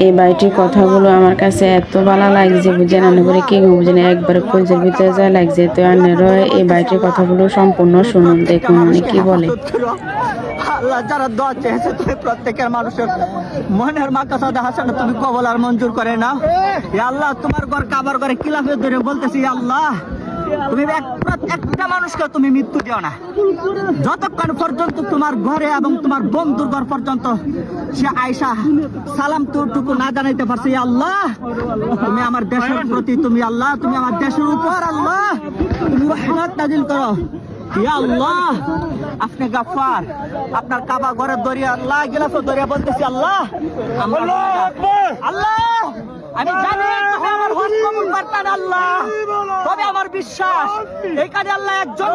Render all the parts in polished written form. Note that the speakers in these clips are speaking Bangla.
এই বাড়িটির কথাগুলো আমার কাছে এত ভালো লাগছে, বুঝে না করে কি বুঝে না, একবার কলজের ভিতরে যা লাগছে। তো আনেরও এই বাড়িটির কথাগুলো সম্পূর্ণ শুনুন, দেখুন উনি কি বলে। আল্লাহ, যারা দোয়া চেয়েছে তুমি প্রত্যেকের মানুষের মনের মাকাসাদা হাসানা তুমি কবল আর মঞ্জুর করে নাও। ইয়া আল্লাহ, তোমার ঘর কাবার ঘরে খিলাফের ধরে বলতেছি, ইয়া আল্লাহ তুমি একটা মানুষকে তুমি মৃত্যু দিও না, যতক্ষণ পর্যন্ত তোমার ঘরে এবং তোমার বন্ধুর ঘর পর্যন্ত সে আয়সা সালাম টুকু না জানাইতে পারছে। ইয়া আল্লাহ, তুমি আমার দেশের প্রতি, তুমি আল্লাহ, তুমি আমার দেশের উপর আল্লাহ তুমি রহমত নাজিল করো। ইয়া আল্লাহ, আপনি গাফফার, আপনার কাবা ঘরের দরিয়া আল্লাহ গিলাফ দরিয়া বলতেছি, আল্লাহ আল্লাহ আমি জানি তুমি আমার হজ কবুল করতেন আল্লাহ, তবে আমার বিশ্বাস এখানে আল্লাহ একজন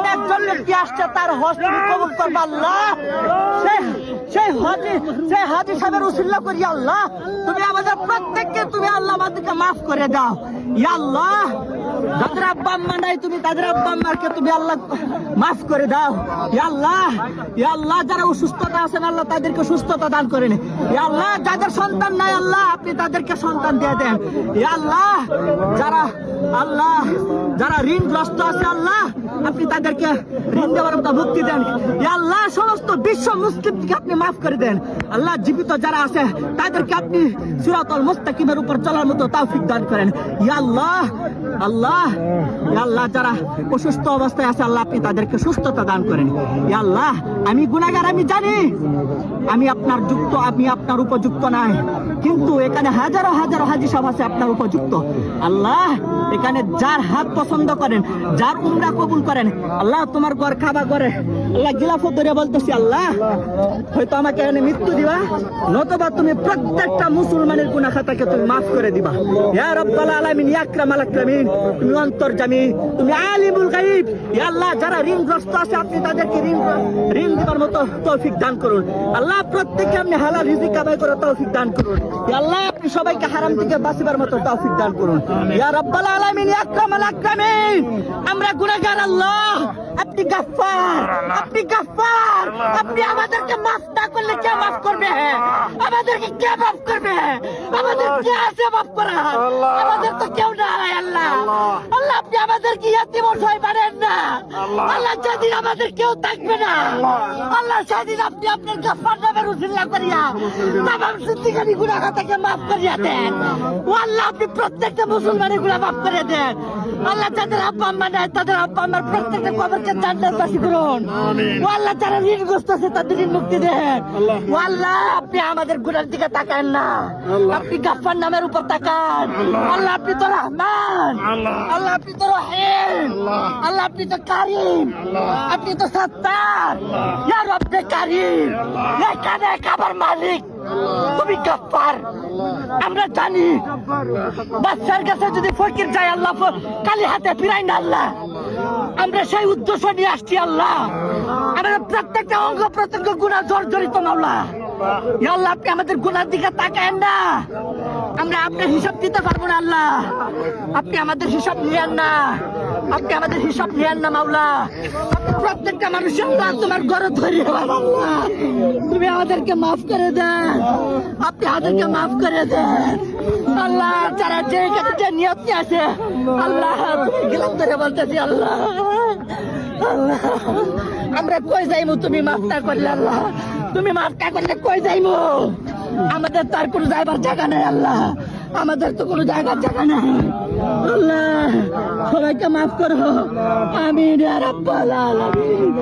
ব্যক্তি আসছে, তার হজ তুমি কবুল করবে আল্লাহ। সেই হাজি সাহেবের উসিলা করি আল্লাহ তুমি আমাদের প্রত্যেককে তুমি আল্লাহ আমাদেরকে মাফ করে দাও। ইয়া আল্লাহ, যাদের আব্বা আম্মা নাই তুমি তাদের আব্বা আম্মাকে তুমি আল্লাহ মাফ করে দাও। ইয়া আল্লাহ, ইয়া আল্লাহ, যারা অসুস্থতা আছেন আল্লাহ তাদেরকে সুস্থতা দান করেন। ইয়া আল্লাহ, যাদের সন্তান নাই আল্লাহ আপনি তাদেরকে সন্তান দিয়ে দেন। ইয়া আল্লাহ, যারা ঋণগ্রস্ত আছে আল্লাহ আপনি তাদেরকে ঋণ দেওয়ার মতো মুক্তি দেন। ইয়া আল্লাহ, সমস্ত বিশ্ব মুসলিমকে আপনি মাফ করে দেন আল্লাহ। জীবিত যারা আছে তাদেরকে আপনি সিরাতুল মুস্তাকিমের উপর চলার মতো তৌফিক দান করেন। ইয়া আল্লাহ, আল্লাহ, ইয়া আল্লাহ, যারা অসুস্থ অবস্থায় আছে আল্লাহ আপনি তাদেরকে সুস্থতা দান করেন। ইয়া আল্লাহ, আমি গুনাহগার, আমি জানি আমি আপনার উপযুক্ত নাই, কিন্তু এখানে হাজারো হাজারো হাজি সাহেব আছে আপনার উপযুক্ত আল্লাহ। এখানে যার হাত পছন্দ করেন, যার উমরা কবুল করেন আল্লাহ, তোমার ঘর খাবা করে আল্লাহ গিলাফত ধরে বলতেছি আল্লাহ, হয়তো আমাকে এখানে মৃত্যু দিবা, নতুবা তুমি প্রত্যেকটা মুসলমানের গুনাহ খাতাকে তুমি মাফ করে দিবা। ইয়া রাব্বাল আলামিন, ইয়া আকরামাল আকরামিন, তুমি অন্তর্যামী, তুমি আলিমুল গায়ব। ইয়া আল্লাহ, যারা ঋণগ্রস্ত আছে আপনি তাদেরকে ঋণ দেওয়ার মতো তৌফিক দান করুন আল্লাহ। প্রত্যেককে আপনি হালাল রিজিক কামাই করে তৌফিক দান করুন। ইয়া আল্লাহ, আপনি সবাইকে হারাম থেকে বাঁচিবার মতো তৌফিক দান করুন। ইয়া রাব্বাল আলামিন, ইয়া আকরামাল আকরামিন, আমরা গুনাহগার আল্লাহ, আপনি গাফফার, আপনি আমাদেরকে মাফ না করলে কে মাফ করবে? আমাদেরকে কে মাফ করবে? আমাদের কে আছে মাফ করা? আমাদের তো কেউ নাই আল্লাহ। আল্লাহ, আপনি আমাদেরকে ইয়াতীম অসহায় বানান না আল্লাহ। যেদিন আমাদের কেউ থাকবে না আল্লাহ, সেদিন আপনি আপনার গাফফার নামের উসিলা করিয়া তামাম জিন্দেগানি গুনাহ খাতাকে মাফ করিয়া দেন। ও আল্লাহ, আপনি প্রত্যেকটা মুসলমানের গুনাহ মাফ করে দেন আল্লাহ। যাদের আব্বা আম্মা নাই তাদের আব্বা আম্মার প্রত্যেকটা কবরকে জান্নাতবাসী করুন। ও আল্লাহ, যারা ঋণগ্রস্ত আছে তাদের ঋণ মুক্তি দেন। ও আল্লাহ, আপনি আমাদের গুনার দিকে তাকান না, আপনি গাফফার নামের উপর তাকান আল্লাহ। আপনি তো রহমান আল্লাহ, আপনি তো রহিম আল্লাহ, আপনি তো কারিম, আপনি তো সত্তার। ইয়া রব্বে কারিম, এখানে কাবার মালিক তুমি গাফফার। আমরা জানি বাচ্চার কাছে যদি ফকির যায় আল্লাহ কালি হাতে ফিরাই না আল্লাহ। আমরা সেই উদ্দেশ্য নিয়ে আসছি আল্লাহ। আমাদের প্রত্যেকটা অঙ্গ প্রত্যঙ্গ গুনাহ জর্জরিত মাওলা। ইয়া আল্লাহ, আপনি আমাদের গুনার দিকে তাকায়েন না, আমরা আপনার হিসাব দিতে পারবো না আল্লাহ। আপনি আমাদের হিসাব নিয়েন না, আপনি আমাদের হিসাব নিয়েন না মাওলা। প্রত্যেকটা মানুষের আল্লাহ তোমার ঘরে ধরে আল্লাহ, তুমি আমাদেরকে মাফ করে দেন, আপনি আমাদেরকে মাফ করে দেন আল্লাহ। যারা যে নিয়ত আছে আল্লাহ গিলাফ ধরে বলতেছি আল্লাহ, আল্লাহ আমরা কই যাইমু তুমি মাফ না করলে আল্লাহ? তুমি মাফ না করলে কই যাইমু? আমাদের তার কোনো যাইবার জায়গা নেই আল্লাহ, আমাদের তো কোনো জায়গার জায়গা নেই আল্লাহ। সবাইকে মাফ করো, আমিন ইয়া রাব্বাল আলামিন।